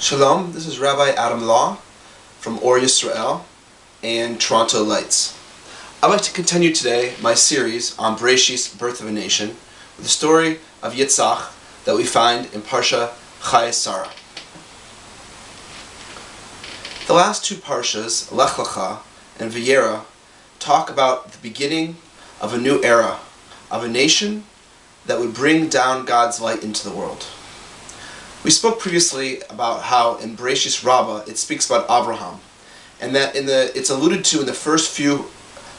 Shalom, this is Rabbi Adam Law from Yisrael and Toronto Lights. I'd like to continue today my series on Bereshit's Birth of a Nation with the story of Yitzchok that we find in Parsha Chayei Sarah. The last two Parshas, Lech Lecha and Vayera, talk about the beginning of a new era, of a nation that would bring down God's light into the world. We spoke previously about how in Bereshit's Rabbah it speaks about Abraham, and that it's alluded to in the first few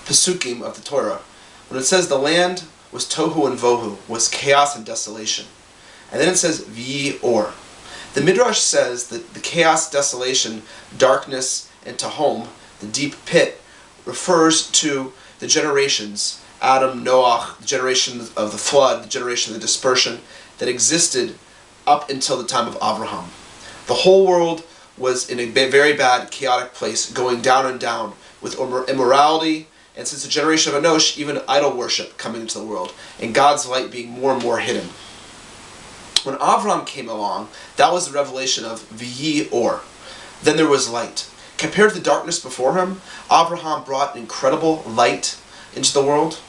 Pesukim of the Torah, when it says the land was tohu and vohu, was chaos and desolation. And then it says v'yi or. The Midrash says that the chaos, desolation, darkness, and tahom, the deep pit, refers to the generations, Adam, Noach, the generation of the flood, the generation of the dispersion, that existed up until the time of Abraham. The whole world was in a very bad, chaotic place, going down and down, with immorality, and since the generation of Enosh, even idol worship coming into the world, and God's light being more and more hidden. When Abraham came along, that was the revelation of v'yi or. Then there was light. Compared to the darkness before him, Abraham brought incredible light into the world.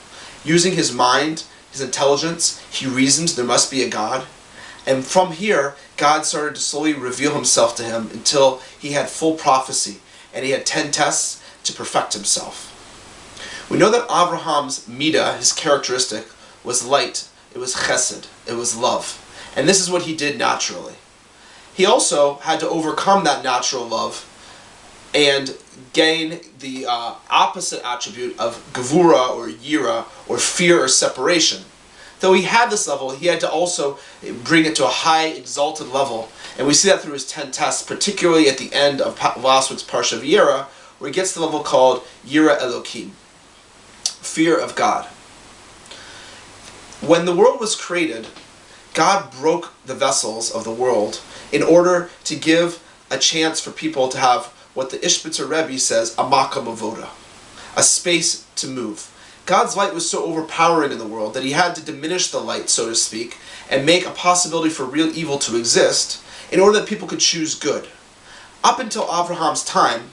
Using his mind, his intelligence, he reasoned there must be a God. And from here, God started to slowly reveal himself to him until he had full prophecy, and he had 10 tests to perfect himself. We know that Abraham's midah, his characteristic, was light, it was chesed, it was love. And this is what he did naturally. He also had to overcome that natural love and gain the opposite attribute of gevura or yira, or fear or separation. Though he had this level, he had to also bring it to a high, exalted level. And we see that through his 10 tests, particularly at the end of last week's Parsha Vayera, where he gets to the level called Yira Elokim, fear of God. When the world was created, God broke the vessels of the world in order to give a chance for people to have what the Ishbitzer Rebbe says, a makam avoda, a space to move. God's light was so overpowering in the world that he had to diminish the light, so to speak, and make a possibility for real evil to exist in order that people could choose good. Up until Abraham's time,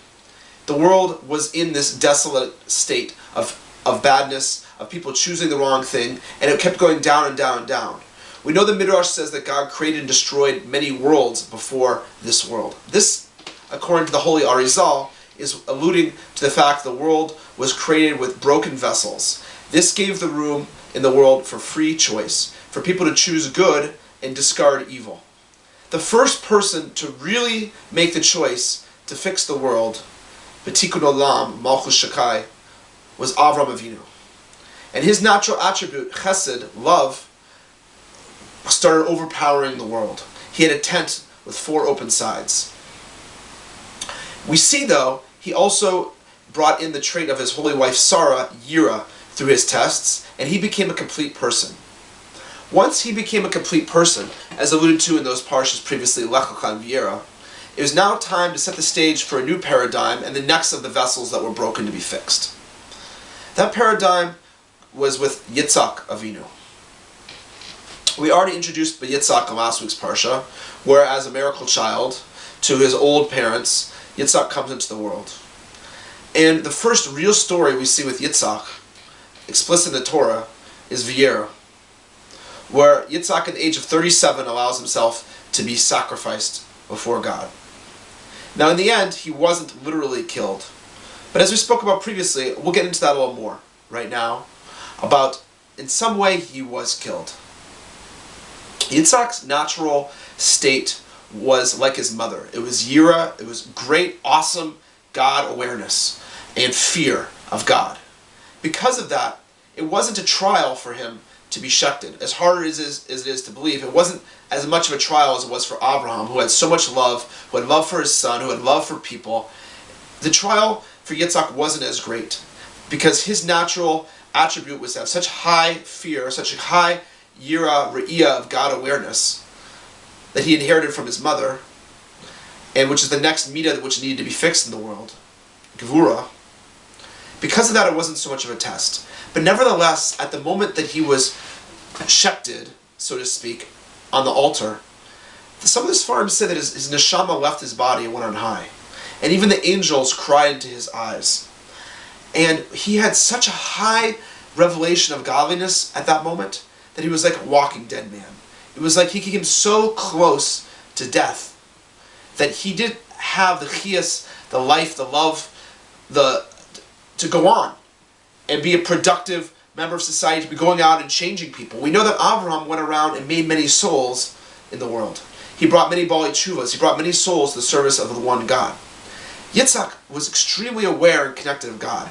the world was in this desolate state of badness, of people choosing the wrong thing, and it kept going down and down and down. We know the Midrash says that God created and destroyed many worlds before this world. This, according to the Holy Arizal, is alluding to the fact the world was created with broken vessels. This gave the room in the world for free choice, for people to choose good and discard evil. The first person to really make the choice to fix the world, B'tikkun Olam, Malchus Shakai, was Avram Avinu. And his natural attribute, chesed, love, started overpowering the world. He had a tent with 4 open sides. We see, though, he also brought in the trait of his holy wife Sarah, Yira, through his tests, and he became a complete person. Once he became a complete person, as alluded to in those parshas previously, Lech Lecha and Vayera, it was now time to set the stage for a new paradigm and the next of the vessels that were broken to be fixed. That paradigm was with Yitzchok Avinu. We already introduced Yitzchok in last week's parsha, where as a miracle child, to his old parents, Yitzchok comes into the world. And the first real story we see with Yitzchok, explicit in the Torah, is Vayera, where Yitzchok at the age of 37 allows himself to be sacrificed before God. Now in the end, he wasn't literally killed. But as we spoke about previously, we'll get into that a little more right now, about in some way he was killed. Yitzchok's natural state was like his mother. It was yira, it was great, awesome God awareness and fear of God. Because of that, it wasn't a trial for him to be shechted. As hard as it is to believe, it wasn't as much of a trial as it was for Abraham, who had so much love, who had love for his son, who had love for people. The trial for Yitzchok wasn't as great, because his natural attribute was to have such high fear, such a high yira, re'iyah of God awareness, that he inherited from his mother, and which is the next midah which needed to be fixed in the world, gevura. Because of that, it wasn't so much of a test. But nevertheless, at the moment that he was shechted, so to speak, on the altar, Some of the Sfarim say that his neshama left his body and went on high. And even the angels cried into his eyes. And he had such a high revelation of godliness at that moment that he was like a walking dead man. It was like he came so close to death that he didn't have the chiyas, the life, the love, to go on and be a productive member of society, to be going out and changing people. We know that Avraham went around and made many souls in the world. He brought many Baalei Tshuvas. He brought many souls to the service of the one God. Yitzchak was extremely aware and connected of God.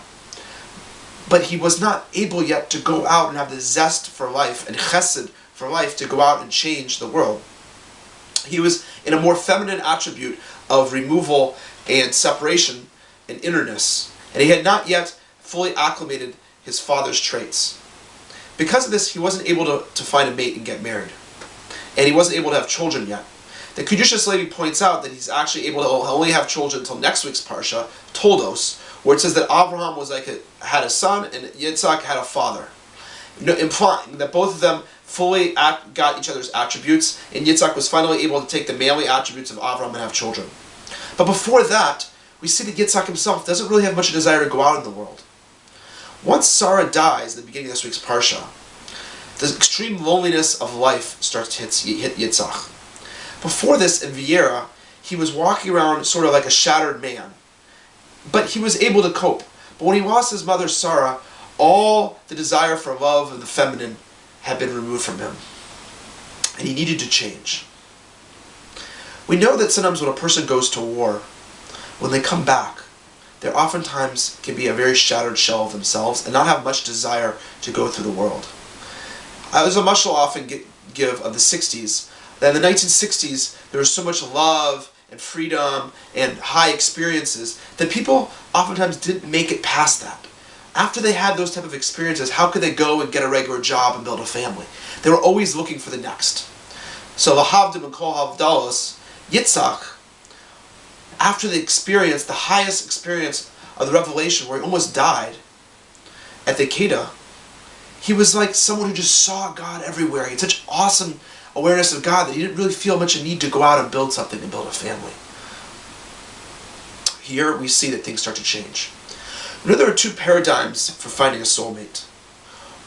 But he was not able yet to go out and have the zest for life and chesed for life to go out and change the world. He was in a more feminine attribute of removal and separation and innerness. And he had not yet fully acclimated his father's traits. Because of this, he wasn't able to find a mate and get married. And he wasn't able to have children yet. The Kedushas Levi points out that he's actually able to only have children until next week's Parsha, Toldos, where it says that Abraham had a son and Yitzchak had a father, implying that both of them fully got each other's attributes, and Yitzchak was finally able to take the manly attributes of Abraham and have children. But before that, we see that Yitzchak himself doesn't really have much desire to go out in the world. Once Sarah dies at the beginning of this week's Parsha, the extreme loneliness of life starts to hit Yitzchak. Before this, in Vieira, he was walking around sort of like a shattered man. But he was able to cope. But when he lost his mother, Sarah, all the desire for love and the feminine had been removed from him. And he needed to change. We know that sometimes when a person goes to war, when they come back, there oftentimes can be a very shattered shell of themselves and not have much desire to go through the world. I was a mashal often give of the 60s, that in the 1960s there was so much love and freedom and high experiences that people oftentimes didn't make it past that. After they had those type of experiences, how could they go and get a regular job and build a family? They were always looking for the next. So Lahavdim and Kol Havdalos, Yitzchak, after the experience, the highest experience of the revelation where he almost died at the Akeida, he was like someone who just saw God everywhere. He had such awesome awareness of God that he didn't really feel much a need to go out and build something and build a family. Here we see that things start to change. You know, there are two paradigms for finding a soulmate.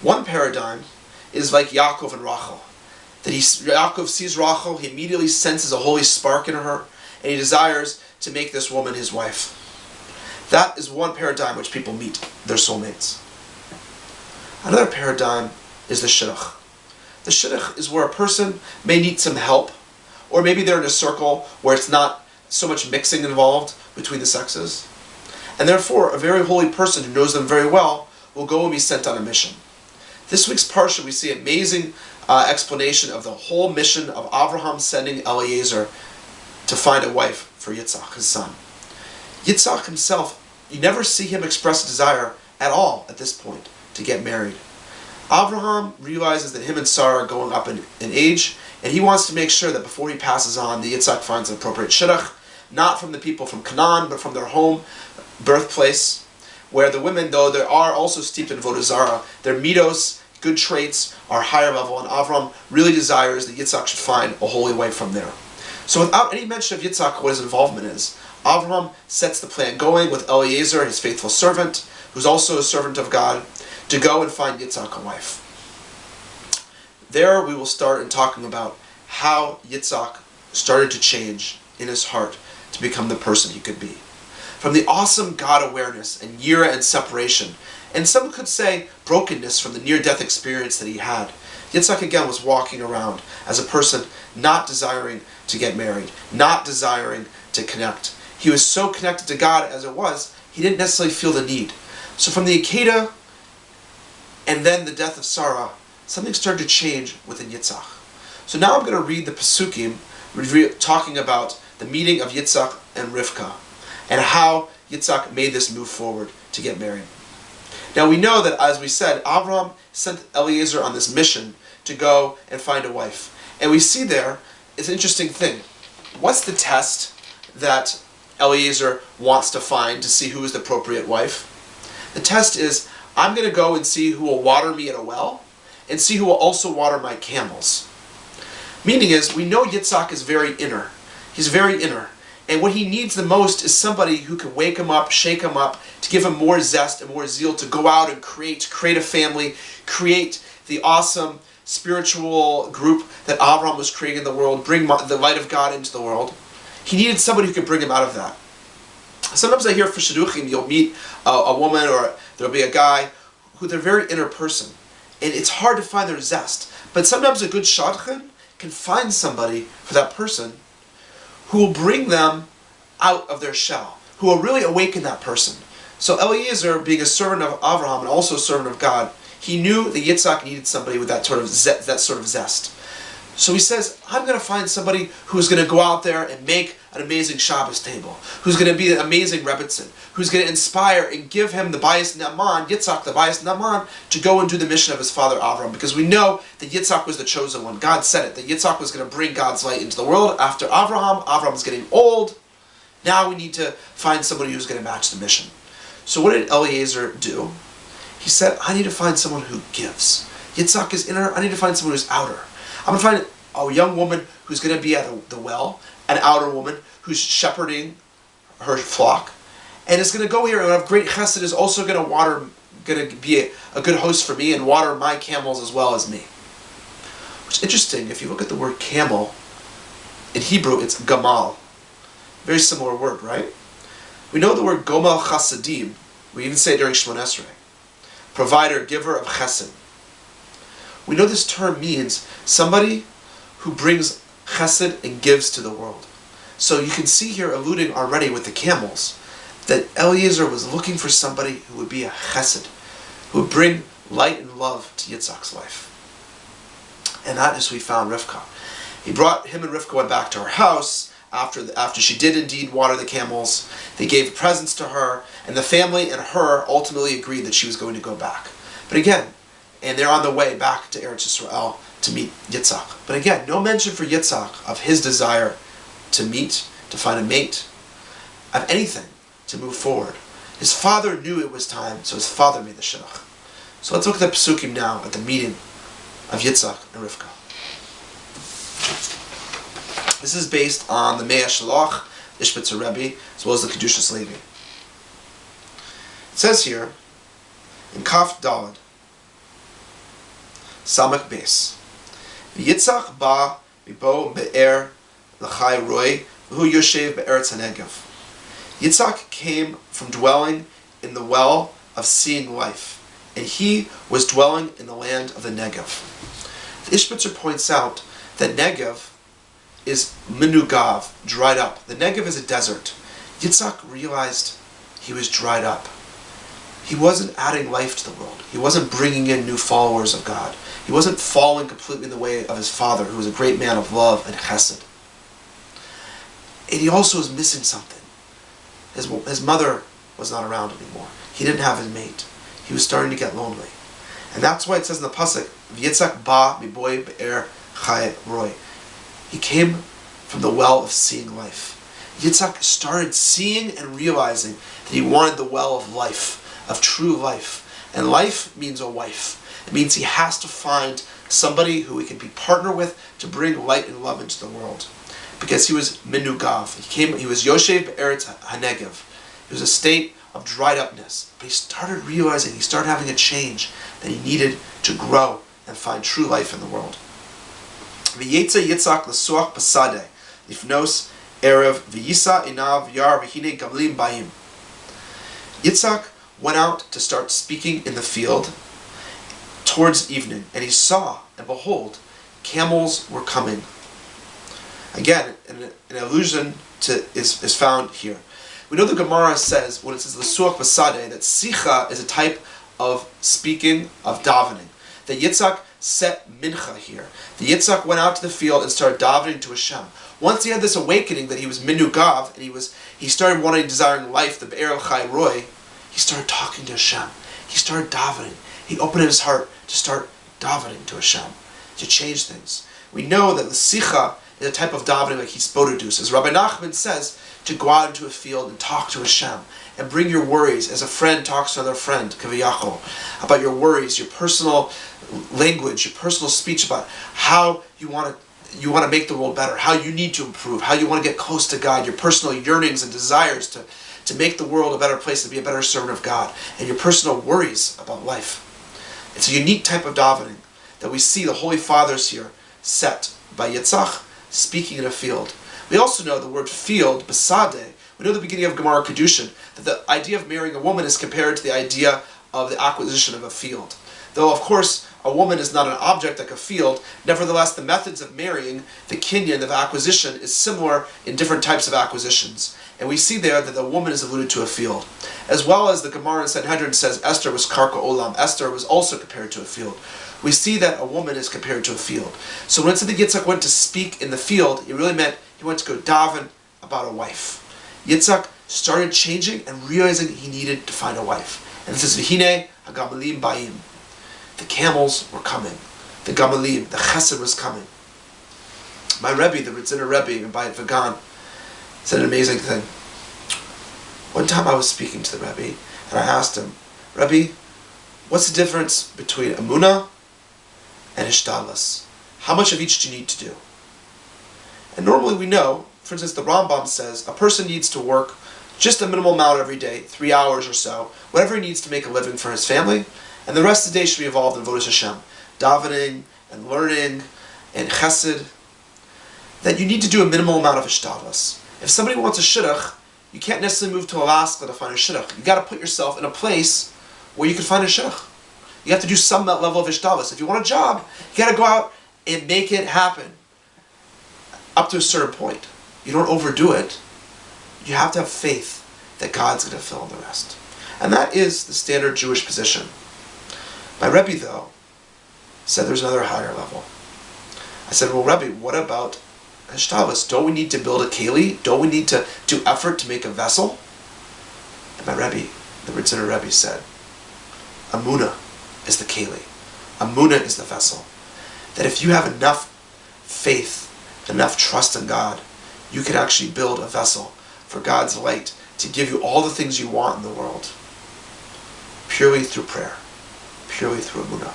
One paradigm is like Yaakov and Rachel. That Yaakov sees Rachel, he immediately senses a holy spark in her, and he desires to make this woman his wife. That is one paradigm which people meet their soulmates. Another paradigm is the shidduch. The shidduch is where a person may need some help, or maybe they're in a circle where it's not so much mixing involved between the sexes. And therefore, a very holy person who knows them very well will go and be sent on a mission. This week's Parsha, we see an amazing explanation of the whole mission of Avraham sending Eliezer to find a wife for Yitzchak, his son. Yitzchak himself, you never see him express desire at all at this point to get married. Avraham realizes that him and Sarah are going up in age, and he wants to make sure that before he passes on, the Yitzchak finds an appropriate shidduch, not from the people from Canaan, but from their home birthplace, where the women, though they are also steeped in Avodah Zarah, their midos, good traits, are higher level, and Avram really desires that Yitzchak should find a holy wife from there. So without any mention of Yitzchak, what his involvement is, Avraham sets the plan going with Eliezer, his faithful servant, who's also a servant of God, to go and find Yitzchak a wife. There we will start in talking about how Yitzchak started to change in his heart to become the person he could be. From the awesome God awareness and yira and separation, and some could say brokenness from the near-death experience that he had, Yitzchak again was walking around as a person not desiring to get married, not desiring to connect. He was so connected to God as it was, he didn't necessarily feel the need. So from the Akeida and then the death of Sarah, something started to change within Yitzchak. So now I'm going to read the Pesukim talking about the meeting of Yitzchak and Rivka and how Yitzchak made this move forward to get married. Now we know that, as we said, Avraham sent Eliezer on this mission to go and find a wife. And we see there, it's an interesting thing. What's the test that Eliezer wants to find to see who is the appropriate wife? The test is, I'm going to go and see who will water me at a well, and see who will also water my camels. Meaning is, we know Yitzchak is very inner. He's very inner. And what he needs the most is somebody who can wake him up, shake him up, to give him more zest and more zeal to go out and create a family, create the awesome spiritual group that Abraham was creating in the world, bring the light of God into the world. He needed somebody who could bring him out of that. Sometimes I hear for shidduchim, you'll meet a woman or there'll be a guy who they're very inner person. And it's hard to find their zest. But sometimes a good shadchan can find somebody for that person who will bring them out of their shell, who will really awaken that person. So Eliezer, being a servant of Abraham and also a servant of God, he knew that Yitzchak needed somebody with that sort of zest. So he says, I'm going to find somebody who's going to go out there and make an amazing Shabbos table, who's going to be an amazing Rebbitzin, who's going to inspire and give him the bias Naaman, Yitzchak, the bias Naaman, to go and do the mission of his father Avram, because we know that Yitzchak was the chosen one. God said it, that Yitzchak was going to bring God's light into the world after Avraham. Avram's getting old. Now we need to find somebody who's going to match the mission. So what did Eliezer do? He said, I need to find someone who gives. Yitzchak is inner, I need to find someone who's outer. I'm going to find a young woman who's going to be at the well, an outer woman who's shepherding her flock, and is going to go here and have great chesed, is also going to be a good host for me and water my camels as well as me. Which is interesting, if you look at the word camel, in Hebrew it's gamal. Very similar word, right? We know the word gomal chasadim, we even say it during Shemon Esrei. Provider, giver of chesed. We know this term means somebody who brings chesed and gives to the world. So you can see here, alluding already with the camels, that Eliezer was looking for somebody who would be a chesed, who would bring light and love to Yitzchak's life. And that is we found Rivka. He brought him and Rivka went back to her house after she did indeed water the camels. They gave presents to her, and the family and her ultimately agreed that she was going to go back. But again, and they're on the way back to Eretz Yisrael to meet Yitzchak. But again, no mention for Yitzchak of his desire to meet, to find a mate, of anything to move forward. His father knew it was time, so his father made the shidduch. So let's look at the psukim now at the meeting of Yitzchak and Rivka. This is based on the Mea Shalach, Ishbitzer Rabbi, as well as the Kedushas Levi. It says here, in Kaf Daled, Samak Beis, Yitzchak ba mibo be'er l'chai roi v'hu yoshev be'eretz hanegev. Yitzchak came from dwelling in the well of seeing life, and he was dwelling in the land of the Negev. The Ishbitzer points out that Negev is menugav, dried up. The Negev is a desert. Yitzchak realized he was dried up. He wasn't adding life to the world. He wasn't bringing in new followers of God. He wasn't falling completely in the way of his father, who was a great man of love and chesed. And he also was missing something. His mother was not around anymore. He didn't have his mate. He was starting to get lonely. And that's why it says in the pasuk, Yitzchak ba miboy be'er chai roi. He came from the well of seeing life. Yitzchak started seeing and realizing that he wanted the well of life, of true life. And life means a wife. It means he has to find somebody who he can be partner with to bring light and love into the world. Because he was menugav. He was Yoshev Be'eretz Hanegev. It was a state of dried upness. But he started realizing, he started having a change, that he needed to grow and find true life in the world. V'yetze Yitzchak l'suach b'sadeh, lifnos erev v'yisa inav yar v'hine gamlim bayim. Yitzchak went out to start speaking in the field towards evening, and he saw, and behold, camels were coming. Again, an allusion to is found here. We know the Gemara says, when it says l'suach b'sadeh, that sicha is a type of speaking, of davening. That Yitzchak set mincha here. The Yitzchak went out to the field and started davening to Hashem. Once he had this awakening that he was menugav, and he started wanting, desiring life, the be'er chai roi, he started talking to Hashem. He started davening. He opened his heart to start davening to Hashem, to change things. We know that the sicha is a type of davening like hisbodedus. As Rabbi Nachman says, to go out into a field and talk to Hashem, and bring your worries as a friend talks to another friend, kaviyachol, about your worries, your personal language, your personal speech about how you want to you want to make the world better, how you need to improve, how you want to get close to God, your personal yearnings and desires to make the world a better place, to be a better servant of God, and your personal worries about life. It's a unique type of davening that we see the Holy Fathers here set by Yitzchok speaking in a field. We also know the word field, besade. We know the beginning of Gemara Kedushin, that the idea of marrying a woman is compared to the idea of the acquisition of a field. Though, of course, a woman is not an object like a field, nevertheless, the methods of marrying, the kinyan, of acquisition, is similar in different types of acquisitions. And we see there that the woman is alluded to a field. As well as the Gemara in Sanhedrin says Esther was karka olam. Esther was also compared to a field. We see that a woman is compared to a field. So when it said that Yitzchak went to speak in the field, it really meant he went to go daven about a wife. Yitzchak started changing and realizing he needed to find a wife. And it says, V'hine hagamalim ba'im. The camels were coming. The gamalim, the chesed was coming. My Rabbi, the Ritziner Rebbe in Bayit Vagan, said an amazing thing. One time I was speaking to the Rebbe, and I asked him, Rebbe, what's the difference between Amunah and Hishtadlus? How much of each do you need to do? And normally we know, for instance, the Rambam says a person needs to work just a minimal amount every day, 3 hours or so, whatever he needs to make a living for his family, and the rest of the day should be involved in Vodas Hashem, davening and learning and chesed. That you need to do a minimal amount of Hishtadlus. If somebody wants a shidduch, you can't necessarily move to Alaska to find a shidduch. You got to put yourself in a place where you can find a shidduch. You have to do some level of Hishtadlus. If you want a job, you got to go out and make it happen up to a certain point. You don't overdo it. You have to have faith that God's going to fill in the rest. And that is the standard Jewish position. My Rebbe, though, said there's another higher level. I said, well, Rebbe, what about Hishtadlus? Don't we need to build a keli? Don't we need to do effort to make a vessel? And my Rebbe, the Ritziner Rebbe, said, Amunah is the keli. Amunah is the vessel. That if you have enough faith, enough trust in God, you can actually build a vessel for God's light to give you all the things you want in the world. Purely through prayer. Purely through Amunah.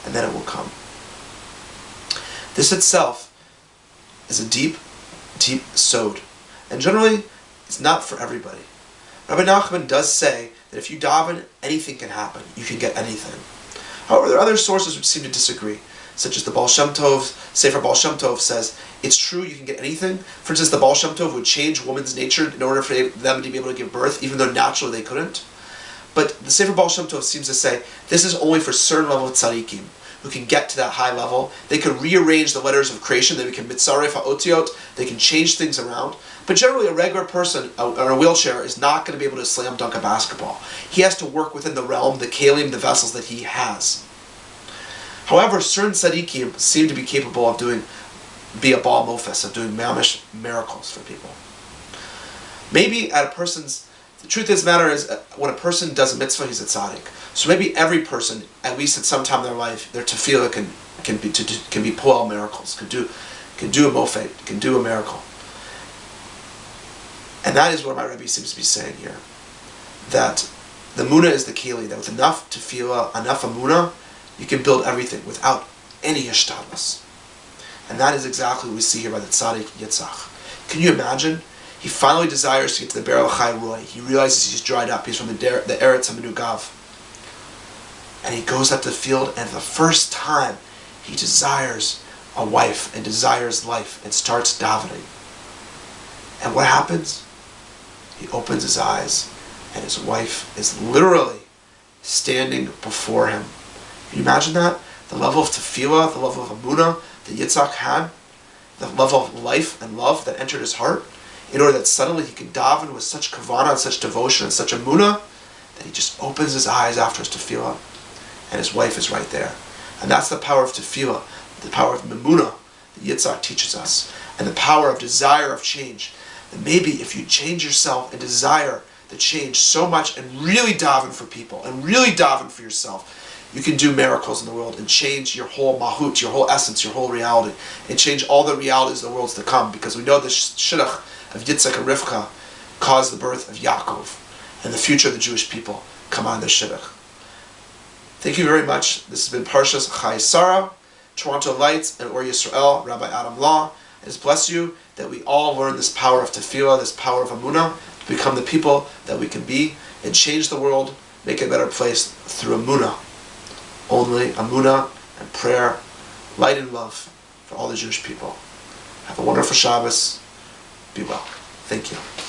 And then it will come. This itself is a deep, deep sod. And generally, it's not for everybody. Rabbi Nachman does say that if you daven, anything can happen. You can get anything. However, there are other sources which seem to disagree, such as the Baal Shem Tov, Sefer Baal Shem Tov says, it's true you can get anything. For instance, the Baal Shem Tov would change woman's nature in order for them to be able to give birth, even though naturally they couldn't. But the Sefer Baal Shem Tov seems to say, this is only for certain level of tzaddikim, who can get to that high level. They can rearrange the letters of creation, they can mitzaref ha'otiot, they can change things around. But generally a regular person or a wheelchair is not going to be able to slam dunk a basketball. He has to work within the realm, the kelim, the vessels that he has. However, certain tzaddikim seem to be capable of be a Baal Mofes, of doing mamish miracles for people. Maybe at a person's, the truth of the matter is, when a person does a mitzvah, he's a tzaddik. So maybe every person, at least at some time in their life, their tefillah can be pu'al miracles, can do a mofet, can do a miracle. And that is what my Rebbe seems to be saying here. That the Amunah is the keli, that with enough tefillah, enough Amunah, you can build everything without any hishtadlus. And that is exactly what we see here by the tzaddik Yitzchak. Can you imagine? He finally desires to get to the Be'er Chai Roy. He realizes he's dried up. He's from the Eretz HaMenugav. And he goes up to the field, and for the first time, he desires a wife and desires life and starts davening. And what happens? He opens his eyes, and his wife is literally standing before him. Can you imagine that? The level of tefillah, the level of amunah that Yitzchak had, the level of life and love that entered his heart, in order that suddenly he could daven with such kavanah and such devotion and such amunah that he just opens his eyes after his tefillah, and his wife is right there. And that's the power of tefillah, the power of amunah that Yitzchak teaches us, and the power of desire of change. And maybe if you change yourself and desire the change so much and really daven for people and really daven for yourself, you can do miracles in the world and change your whole mahut, your whole essence, your whole reality, and change all the realities of the worlds to come, because we know the shidduch of Yitzchak and Rivka caused the birth of Yaakov, and the future of the Jewish people come on this shidduch. Thank you very much. This has been Parshas Chayei Sarah. Toronto Lights and Or Yisrael, Rabbi Adam Law, has blessed you that we all learn this power of tefillah, this power of amunah, to become the people that we can be and change the world, make it a better place through amunah. Only amunah and prayer, light and love for all the Jewish people. Have a wonderful Shabbos. Be well. Thank you.